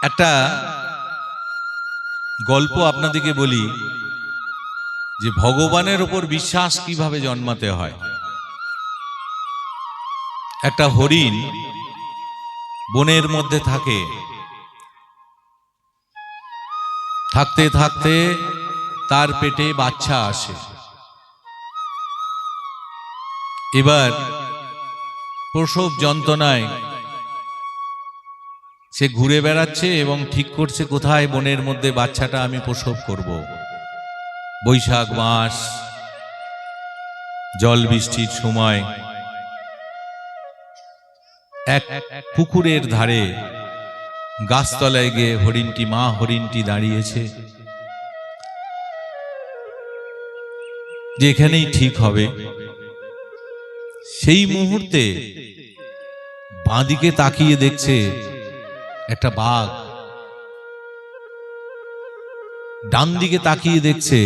একটা গল্প আপনাদেরকে বলি যে ভগবানের উপর বিশ্বাস কিভাবে জন্মাতে হয়। একটা হরিণ বনের মধ্যে থাকে, থাকতে থাকতে তার পেটে বাচ্চা আসে। এবার প্রসব যন্ত্রণায় সে ঘুরে বেড়াচ্ছে এবং ঠিক করছে কোথায় বনের মধ্যে বাচ্চাটা আমি প্রসব করব। বৈশাখ মাস, জল বৃষ্টির সময় এক পুকুরের ধারে গাছতলায় গিয়ে মা হরিণটি দাঁড়িয়েছে যে এখানেই ঠিক হবে। সেই মুহূর্তে বাঁদিকে তাকিয়ে দেখছে একটা বাঘ, ডান দিকে তাকিয়ে দেখছে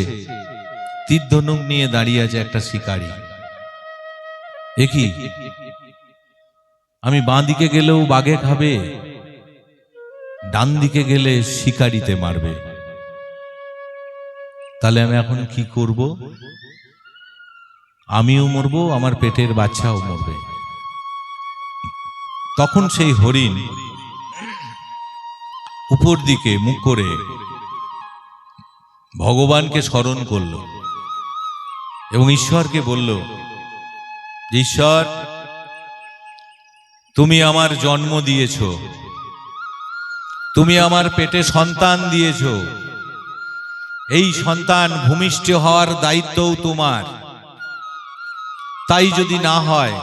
তীর ধনুক নিয়ে দাঁড়িয়ে আছে একটা শিকারী। একই, আমি বাঁ দিকে গেলেও বাঘে খাবে, ডান দিকে গেলে শিকারিতে মারবে, তাহলে আমি এখন কি করব? আমিও মরবো, আমার পেটের বাচ্চাও মরবে। তখন সেই হরিণ উপর দিকে মুখ করে ভগবানকে স্মরণ করল এবং ঈশ্বরকে বলল, ঈশ্বর, তুমি আমার জন্ম দিয়েছ, তুমি আমার পেটে সন্তান দিয়েছ, এই সন্তান ভূমিষ্ঠ হওয়ার দায়িত্বও তোমার। তাই যদি না হয়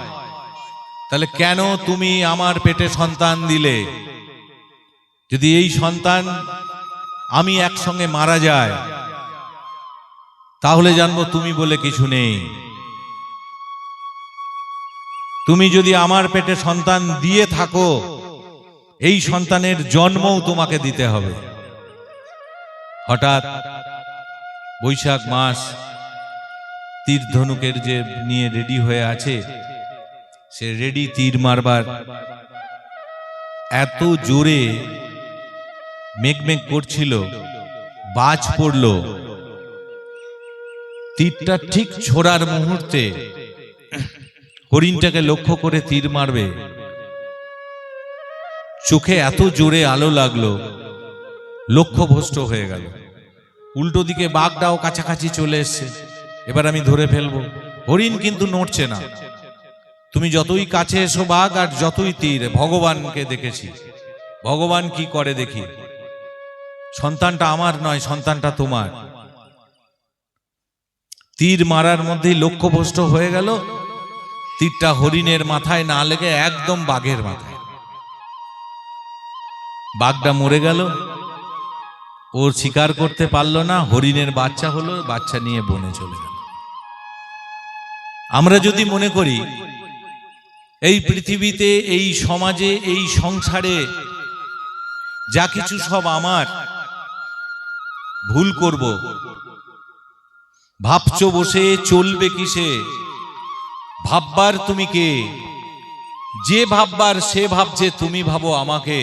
তাহলে কেন তুমি আমার পেটে সন্তান দিলে? যদি এই সন্তান আমি একসঙ্গে মারা যায় তাহলে জানবো তুমি বলে কিছু নেই। তুমি যদি আমার পেটে সন্তান দিয়ে থাকো, এই সন্তানের জন্মও তোমাকে দিতে হবে। হঠাৎ বৈশাখ মাস, তীর ধনুকের যে নিয়ে রেডি হয়ে আছে, সে রেডি তীর মারবার। এত জোরে মেঘমেঘ করছিল, বাজ পড়ল, তীরটা ঠিক ছোড়ার মুহূর্তে হরিণটাকে লক্ষ্য করে তীর মারবে, চোখে এত জোরে আলো লাগলো, লক্ষ্যভ্রষ্ট হয়ে গেল। উল্টো দিকে বাঘটাও কাছাকাছি চলে এসছে, এবার আমি ধরে ফেলবো। হরিণ কিন্তু নড়ছে না। তুমি যতই কাছে এসো বাঘ, আর যতই তীর, ভগবানকে দেখেছি, ভগবান কি করে দেখি। সন্তানটা আমার নয়, সন্তানটা তোমার। তীর মারার মধ্যেই লক্ষ্যভ্রষ্ট হয়ে গেল, তীরটা হরিণের মাথায় না লেগে একদম বাঘের মাথায়। বাঘটা মরে গেল, ওর শিকার করতে পারল না, হরিণের বাচ্চা হলো, বাচ্চা নিয়ে বনে চলে গেল। আমরা যদি মনে করি এই পৃথিবীতে, এই সমাজে, এই সংসারে যা কিছু সব আমার, ভুল করব, ভাবছো বসে চলবে কিসে? ভাববার তুমি কে? যে ভাববার সে ভাবছে তুমি ভাবো আমাকে।